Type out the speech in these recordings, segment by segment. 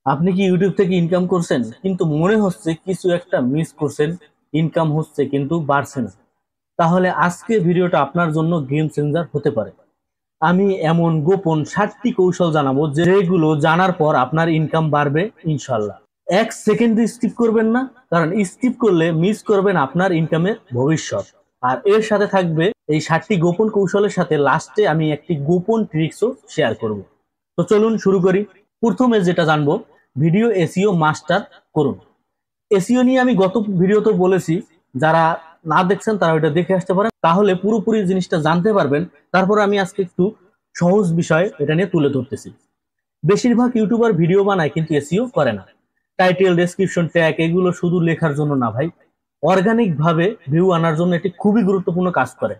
আপনি কি ইউটিউব থেকে ইনকাম করছেন কিন্তু মনে হচ্ছে কিছু একটা মিস করছেন? ইনকাম হচ্ছে কিন্তু বাড়ছে না। তাহলে আজকে ভিডিওটা আপনার জন্য গেম চেঞ্জার হতে পারে। আমি এমন গোপন 7টি কৌশল জানাবো যেগুলো জানার পর আপনার ইনকাম বাড়বে ইনশাল্লাহ। এক সেকেন্ড স্কিপ করবেন না, কারণ স্কিপ করলে মিস করবেন আপনার ইনকামের ভবিষ্যৎ। আর এর সাথে থাকবে এই 7টি গোপন কৌশলের সাথে লাস্টে আমি একটি গোপন ট্রিক্সও শেয়ার করব। তো চলুন শুরু করি। প্রথমে যেটা জানবো, ভিডিও এসইও মাস্টার করুন। এসইও নিয়ে আমি গত ভিডিওতে বলেছি, যারা না দেখছেন তারা ওইটা দেখে আসতে পারেন, তাহলে পুরোপুরি জিনিসটা জানতে পারবেন। তারপর আমি আজকে একটু সহজ বিষয় এটা নিয়ে তুলে ধরতেছি। বেশিরভাগ ইউটিউবার ভিডিও বানায় কিন্তু এসইও করে না। টাইটেল, ডেসক্রিপশন, ট্যাগ এগুলো শুধু লেখার জন্য না ভাই, অর্গানিক ভাবে ভিউ আনার জন্য এটি খুবই গুরুত্বপূর্ণ কাজ করে।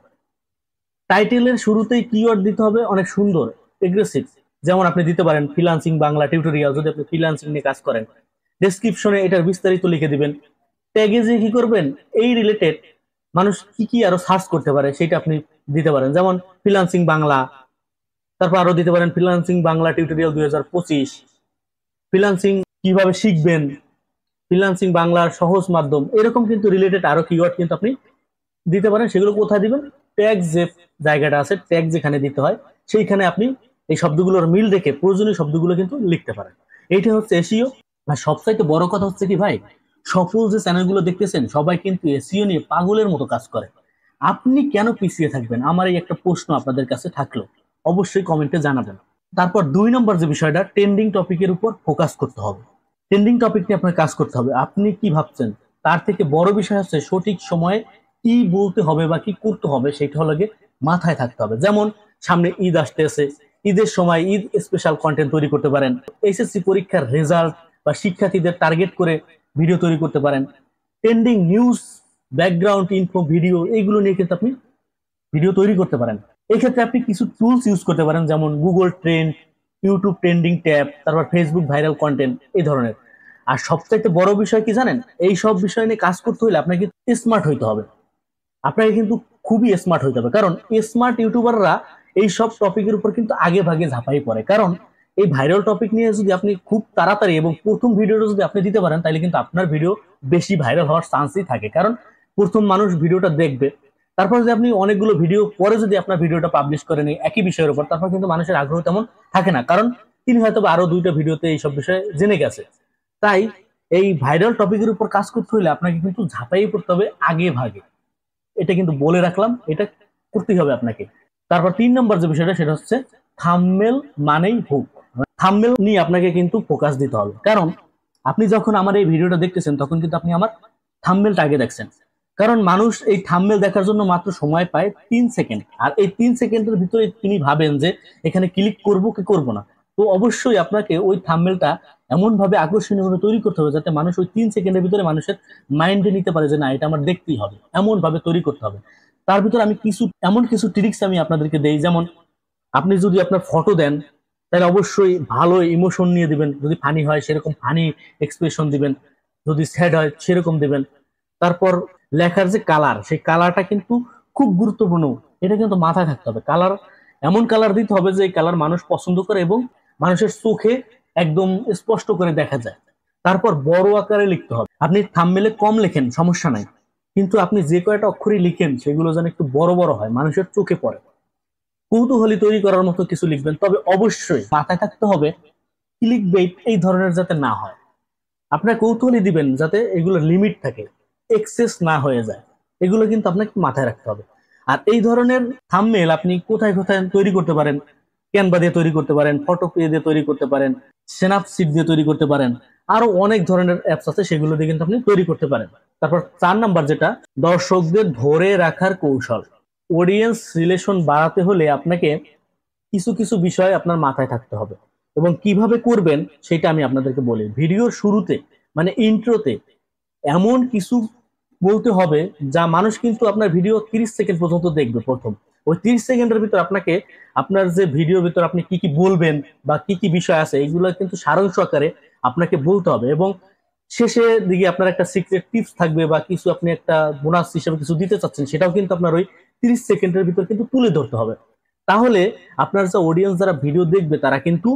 টাইটেলের শুরুতেই কিওয়ার্ড দিতে হবে অনেক সুন্দর, এগ্রেসিভ। যেমন আপনি দিতে পারেন ফ্রিল্যান্সিং বাংলা টিউটোরিয়াল, যদি আপনি ফ্রিল্যান্সিং নিয়ে কাজ করেন। ডেসক্রিপশনে এটার বিস্তারিত লিখে দিবেন। ট্যাগে যে কি করবেন, এই রিলেটেড মানুষ কি কি আরো সার্চ করতে পারে সেটা আপনি দিতে পারেন। যেমন ফ্রিল্যান্সিং বাংলা, তারপর আরো দিতে পারেন ফ্রিল্যান্সিং বাংলা টিউটোরিয়াল 2025, ফ্রিল্যান্সিং কিভাবে শিখবেন, ফ্রিল্যান্সিং বাংলার সহজ মাধ্যম। এরকম কিন্তু রিলেটেড আরো কিওয়ার্ড কিন্তু আপনি দিতে পারেন। সেগুলো কোথায় দিবেন? ট্যাগ যে জায়গাটা আছে, ট্যাগ যেখানে দিতে হয় সেইখানে আপনি এই শব্দগুলোর মিল রেখে প্রয়োজনীয় শব্দগুলো কিন্তু লিখতে পারেন। এইটা হচ্ছে এসইও। আর সবচাইতে বড় কথা হচ্ছে কি ভাই, সফল যে চ্যানেলগুলো দেখতেছেন সবাই কিন্তু এসইও নিয়ে পাগলের মতো কাজ করে। আপনি কেন পিছিয়ে থাকবেন? আমার এই একটা প্রশ্ন আপনাদের কাছে থাকলো, অবশ্যই কমেন্টে জানাবেন। তারপর 2 নম্বর যে বিষয়টা, ট্রেন্ডিং টপিকের উপর ফোকাস করতে হবে। ট্রেন্ডিং টপিক নিয়ে আপনার কাজ করতে হবে। আপনি কি ভাবছেন, তার থেকে বড় বিষয় হচ্ছে সঠিক সময়ে কি বলতে হবে বা কি করতে হবে সেটা হলো গিয়ে মাথায় থাকতে হবে। যেমন সামনে ঈদ আসতেছে, ঈদের সময় ঈদ স্পেশাল কন্টেন্ট তৈরি করতে পারেন। এসএসসি পরীক্ষার রেজাল্ট বা শিক্ষার্থীদের টার্গেট করে ভিডিও তৈরি করতে পারেন। Trending news, background info video, এইগুলো নিয়ে কিন্তু আপনি ভিডিও তৈরি করতে পারেন। এই ক্ষেত্রে আপনি কিছু টুলস ইউজ করতে পারেন, যেমন Google trend, YouTube trending tab, তারপর ফেসবুক ভাইরাল কন্টেন্ট, এই ধরনের। আর সবচাইতে বড় বিষয় কি জানেন, এই সব বিষয় নিয়ে কাজ করতে হলে আপনাকে স্মার্ট হইতে হবে। আপনাকে কিন্তু খুবই স্মার্ট হইতে হবে, কারণ স্মার্ট ইউটিউবাররা এই সব টপিকের উপর কিন্তু আগে ভাগে ঝাঁপাই পড়ে। কারণ এই ভাইরাল টপিক নিয়ে যদি আপনি খুব তাড়াতাড়ি এবং প্রথম ভিডিওটা যদি আপনি দিতে পারেন, তাহলে কিন্তু আপনার ভিডিও বেশি ভাইরাল হওয়ার চান্সই থাকে। কারণ প্রথম মানুষ ভিডিওটা দেখবে, তারপর যদি আপনি অনেকগুলো ভিডিও পরে যদি আপনার ভিডিওটা পাবলিশ করেন এই একই বিষয়ের উপর, তারপর কিন্তু মানুষের আগ্রহ তেমন থাকে না, কারণ তিনি হয়তো আরো 2টা ভিডিওতে এইসব বিষয়ে জেনে গেছে। তাই এই ভাইরাল টপিকের উপর কাজ করতে হলে আপনাকে কিন্তু ঝাঁপাই পড়তে হবে আগে ভাগে। এটা কিন্তু বলে রাখলাম, এটা করতেই হবে আপনাকে। তারপর 3 নম্বর যে বিষয়টা, সেটা হচ্ছে থাম্বনেল মানেই হুক। থাম্বনেল নিয়ে আপনাকে কিন্তু ফোকাস দিতে হবে। কারণ আপনি যখন আমার এই ভিডিওটা দেখতেছেন তখন কিন্তু আপনি আমার থাম্বনেলটা আগে দেখছেন। কারণ মানুষ এই থাম্বনেল দেখার জন্য মাত্র সময় পায় 3 সেকেন্ড, আর এই 3 সেকেন্ডের ভিতরে তিনি ভাবেন যে এখানে ক্লিক করব কি করব না। তো অবশ্যই আপনাকে ওই থাম্বনেলটা এমন ভাবে আকর্ষণীয় ভাবে তৈরি করতে হবে যাতে মানুষ ওই 3 সেকেন্ডের ভিতরে মানুষের মাইন্ডে নিতে পারে যে না, এটা আমার দেখতেই হবে। এমন ভাবে তৈরি করতে হবে। তার ভিতরে আমি কিছু ট্রিক্স আমি আপনাদেরকে দেই। যেমন আপনি যদি আপনার ফটো দেন, তাহলে অবশ্যই ভালো ইমোশন নিয়ে দিবেন। যদি ফানি হয় সেরকম ফানি এক্সপ্রেশন দিবেন, যদি স্যাড হয় সেরকম দিবেন। তারপর লেখার যে কালার, সেই কালারটা কিন্তু খুব গুরুত্বপূর্ণ। এটা কিন্তু মাথায় থাকতে হবে। কালার এমন কালার দিতে হবে যে কালার মানুষ পছন্দ করে এবং মানুষের চোখে একদম স্পষ্ট করে দেখা যায়। তারপর বড় আকারে লিখতে হবে। আপনি থাম্বনেলে কম লেখেন সমস্যা নাই, কিন্তু আপনি যে কয়টা অক্ষরই লিখেন সেগুলো যেন একটু বড় বড় হয়, মানুষের চোখে পড়ে। কৌতূহলী তৈরি করার মতো কিছু লিখবেন, তবে অবশ্যই মাথায় থাকতে হবে ক্লিক বেইট এই ধরনের যাতে না হয়। আপনার কৌতূহলী দিবেন যাতে এগুলো লিমিট থাকে, এক্সেস না হয়ে যায়। এগুলো কিন্তু আপনাকে মাথায় রাখতে হবে। আর এই ধরনের থাম্বনেল আপনি কোথায় কোথায় তৈরি করতে পারেন? ক্যানভা দিয়ে তৈরি করতে পারেন, ফটোপে দিয়ে তৈরি করতে পারেন, স্ন্যাপসিট দিয়ে তৈরি করতে পারেন। আরো অনেক ধরনের অ্যাপস আছে, সেগুলো দিয়ে কিন্তু আপনি তৈরি করতে পারেন। তারপর 4 নাম্বার যেটা, দর্শকদের ধরে রাখার কৌশল। অডিয়েন্স রিলেশন বাড়াতে হলে আপনাকে কিছু কিছু বিষয় আপনার মাথায় থাকতে হবে, এবং কিভাবে করবেন সেটা আমি আপনাদেরকে বলি। ভিডিওর শুরুতে মানে ইন্ট্রোতে এমন কিছু বলতে হবে যা মানুষ কিন্তু আপনার ভিডিও 30 সেকেন্ড পর্যন্ত দেখবে। প্রথম ওই 30 সেকেন্ডের ভিতর আপনাকে আপনার যে ভিডিওর ভিতর আপনি কি কি বলবেন বা কি কি বিষয় আছে এইগুলো কিন্তু সারাংশ আকারে আপনাকে বলতে হবে। এবং শেষে দিকে আপনার একটা সিক্রেট টিপস থাকবে বা কিছু আপনি একটা বোনাস হিসেবে কিছু দিতে চাচ্ছেন, সেটাও কিন্তু আপনার ওই 30 সেকেন্ডের ভিতর কিন্তু তুলে ধরতে হবে। তাহলে আপনার যে অডিয়েন্স যারা ভিডিও দেখবে তারা কিন্তু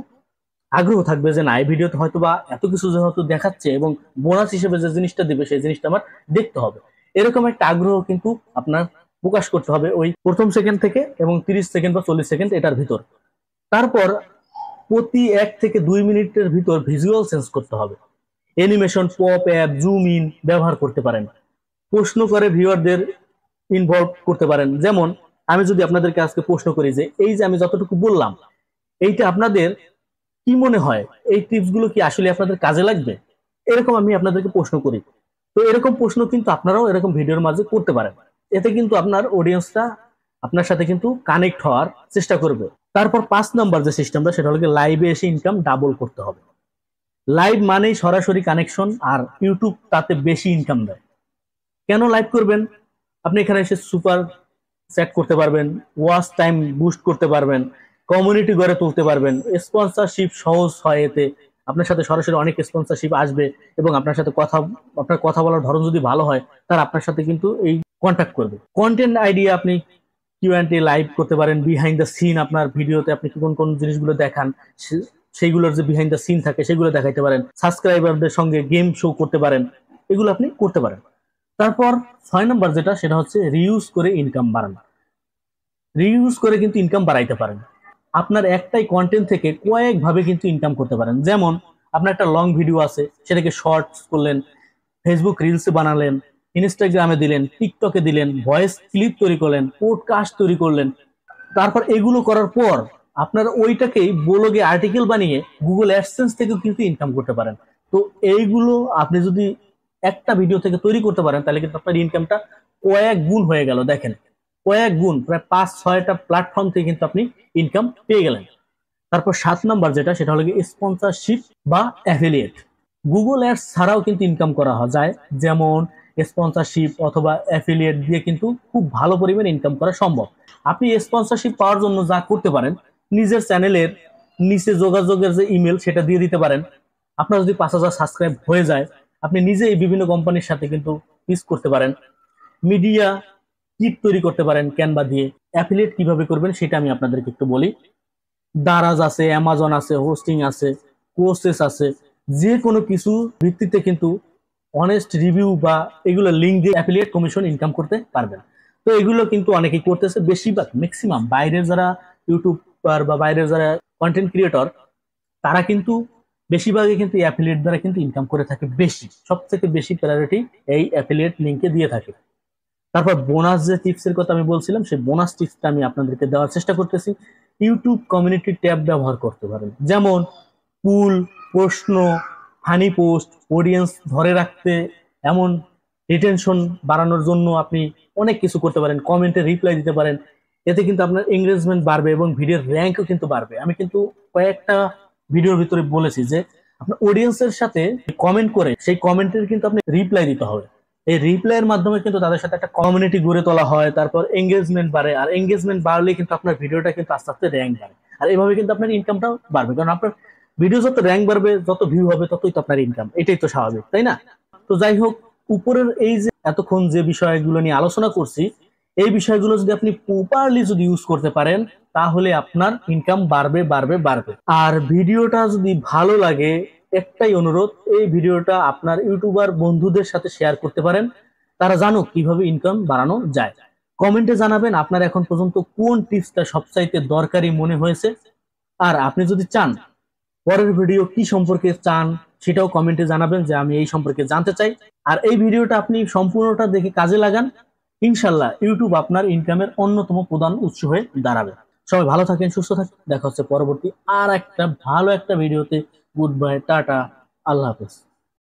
আগ্রহ থাকবে যে না, এই ভিডিওতে হয়তো বা এত কিছু যেহেতু দেখাচ্ছে এবং বোনাস হিসেবে যে জিনিসটা দিবে সেই জিনিসটা আমার দেখতে হবে, এরকম একটা আগ্রহ কিন্তু আপনার প্রকাশ করতে হবে ওই প্রথম সেকেন্ড থেকে এবং 30 সেকেন্ড বা 40 সেকেন্ড এটার ভিতর। তারপর প্রতি 1 থেকে 2 মিনিটের ভিতর ভিজুয়াল চেঞ্জ করতে হবে। Animation, pop app, zoom in ব্যবহার করতে পারেন। প্রশ্ন করে ভিউয়ারদের ইনভলভ করতে পারেন। যেমন আমি যদি আপনাদেরকে আজকে প্রশ্ন করি যে এই যে আমি যতটুকু বললাম, এইটা আপনাদের কি মনে হয়, এই টিপস গুলো কি আসলে আপনাদের কাজে লাগবে, এরকম আমি আপনাদেরকে প্রশ্ন করি। তো এরকম প্রশ্ন কিন্তু আপনারাও এরকম ভিডিওর মাঝে করতে পারেন। এতে কিন্তু আপনার অডিয়েন্সটা আপনার সাথে কিন্তু কানেক্ট হওয়ার চেষ্টা করবে। তারপর 5 নম্বর যে সিস্টেমটা, সেটা হলো লাইভে এসে ইনকাম ডাবল করতে হবে। লাইভ মানেই সরাসরি কানেকশন, আর ইউটিউব তাতে বেশি ইনকাম দেয়। কেন লাইভ করবেন? আপনি এখানে এসে সুপার সেট করতে পারবেন, ওয়াচ টাইম বুস্ট করতে পারবেন, কমিউনিটি গড়ে তুলতে পারবেন, স্পন্সরশিপ সহজ হয় এতে। আপনার সাথে সরাসরি অনেক স্পন্সরশিপ আসবে এবং আপনার সাথে আপনার কথা বলার ধরন যদি ভালো হয়, তার আপনার সাথে কিন্তু এই কন্ট্যাক্ট করবে। কন্টেন্ট আইডিয়া আপনি কিউএনটি লাইভ করতে পারেন। বিহাইন্ড দ্য সিন, আপনার ভিডিওতে আপনি কোন কোন জিনিসগুলো দেখান সেইগুলোর যে বিহাইন্ড দ্য সিন থাকে সেগুলো দেখাইতে পারেন। সাবস্ক্রাইবারদের সঙ্গে গেম শো করতে পারেন, এগুলো আপনি করতে পারেন। তারপর 6 নম্বর যেটা, সেটা হচ্ছে রিউজ করে ইনকাম বাড়ানো। রিউজ করে কিন্তু ইনকাম বাড়াইতে পারেন। আপনার একটাই কন্টেন্ট থেকে কয়েকভাবে কিন্তু ইনকাম করতে পারেন। যেমন আপনার একটা লং ভিডিও আছে, সেটাকে শর্টস করলেন, ফেসবুক রিলসে বানালেন, ইনস্টাগ্রামে দিলেন, টিকটকে দিলেন, ভয়েস ক্লিপ তৈরি করলেন, পডকাস্ট তৈরি করলেন। তারপর এগুলো করার পর আপনারা ওইটাকেই ব্লগে আর্টিকেল বানিয়ে গুগল অ্যাডসেন্স থেকেও কিন্তু ইনকাম করতে পারেন। তো এইগুলো আপনি যদি একটা ভিডিও থেকে তৈরি করতে পারেন, তাহলে কিন্তু আপনার ইনকামটা কয়েক গুণ হয়ে গেল। দেখেন, কয়েক গুণ, প্রায় 5-6টা প্ল্যাটফর্ম থেকে কিন্তু আপনি ইনকাম পেয়ে গেলেন। তারপর 7 নম্বর যেটা, সেটা হলো স্পন্সরশিপ বা অ্যাফিলিয়েট। গুগল অ্যাডস ছাড়াও কিন্তু ইনকাম করা যায়। যেমন স্পন্সরশিপ অথবা অ্যাফিলিয়েট দিয়ে কিন্তু খুব ভালো পরিমাণে ইনকাম করা সম্ভব। আপনি স্পন্সরশিপ পাওয়ার জন্য যা করতে পারেন, নিজের চ্যানেলের নিচে যোগাযোগের যে ইমেল, সেটা দিয়ে দিতে পারেন। আপনার যদি 5,000 সাবস্ক্রাইব হয়ে যায়, আপনি নিজেই বিভিন্ন কোম্পানির সাথে কিন্তু পিচ করতে পারেন। মিডিয়া কিট তৈরি করতে পারেন ক্যানভা দিয়ে। অ্যাফিলিয়েট কিভাবে করবেন সেটা আমি আপনাদেরকে একটু বলি। দারাজ আছে, অ্যামাজন আছে, হোস্টিং আছে, কোর্সেস আছে। যে কোনো কিছু ভিত্তিতে কিন্তু অনেস্ট রিভিউ বা এগুলো লিঙ্ক দিয়ে অ্যাফিলিয়েট কমিশন ইনকাম করতে পারবেন। তো এগুলো কিন্তু অনেকেই করতেছে, বেশিরভাগ ম্যাক্সিমাম বাইরের যারা ইউটিউবার বা বাইরের যারা কন্টেন্ট ক্রিয়েটর, তারা কিন্তু বেশিরভাগই কিন্তু অ্যাফিলিয়েট দ্বারা কিন্তু ইনকাম করে থাকে। বেশি, সবথেকে বেশি প্রায়োরিটি এই অ্যাফিলিয়েট লিঙ্কে দিয়ে থাকে। তারপর বোনাস যে টিপসের কথা আমি বলছিলাম, সেই বোনাস টিপসটা আমি আপনাদেরকে দেওয়ার চেষ্টা করতেছি। ইউটিউব কমিউনিটি ট্যাব ব্যবহার করতে পারেন। যেমন পুল, প্রশ্ন, হানি পোস্ট, অডিয়েন্স ধরে রাখতে, এমন রিটেনশন বাড়ানোর জন্য আপনি অনেক কিছু করতে পারেন। কমেন্টে রিপ্লাই দিতে পারেন। এতে কিন্তু আপনার এঙ্গেজমেন্ট বাড়বে এবং ভিডিওর র্যাঙ্কও কিন্তু বাড়বে। আমি কিন্তু কয়েকটা ভিডিওর ভিতরে বলেছি যে আপনার অডিয়েন্সের সাথে কমেন্ট করে সেই কমেন্টের কিন্তু আপনি রিপ্লাই দিতে হবে। এই রিপ্লাইয়ের মাধ্যমে কিন্তু তাদের সাথে একটা কমিউনিটি গড়ে তোলা হয়। তারপর এঙ্গেজমেন্ট বাড়ে, আর এঙ্গেজমেন্ট বাড়লে কিন্তু আপনার ভিডিওটা কিন্তু আস্তে আস্তে র্যাঙ্ক বাড়ে। আর এইভাবে কিন্তু আপনার ইনকামটাও বাড়বে, কারণ আপনার ভিডিও যত র্যাঙ্ক বাড়বে, যত ভিউ হবে, ততই তো আপনার ইনকাম। এটাই তো স্বাভাবিক, তাই না? তো যাই হোক, উপরের এই যে এতক্ষণ যে বিষয়গুলো নিয়ে আলোচনা করছি, এই বিষয়গুলো যদি আপনি প্রপারলি যদি ইউজ করতে পারেন, তাহলে আপনার ইনকাম বাড়বে বাড়বে বাড়বে। আর ভিডিওটা যদি ভালো লাগে, একটাই অনুরোধ, এই ভিডিওটা আপনার ইউটিউবার বন্ধুদের সাথে শেয়ার করতে পারেন, তারা জানুক কিভাবে ইনকাম বাড়ানো যায়। কমেন্টে জানাবেন আপনার এখন পর্যন্ত কোন টিপসটা সবচাইতে দরকারি মনে হয়েছে। আর আপনি যদি চান পরের ভিডিও কি সম্পর্কে চান, সেটাও কমেন্টে জানাবেন যে আমি এই সম্পর্কে জানতে চাই। আর এই ভিডিওটা আপনি সম্পূর্ণটা দেখে কাজে লাগান, ইনশাল্লাহ ইউটিউব আপনার ইনকামের অন্যতম প্রধান উৎস হয়ে দাঁড়াবে। সবাই ভালো থাকেন, সুস্থ থাকেন, দেখা হচ্ছে পরবর্তী আর একটা ভালো একটা ভিডিওতে। গুড বাই, টাটা, আল্লাহ হাফেজ।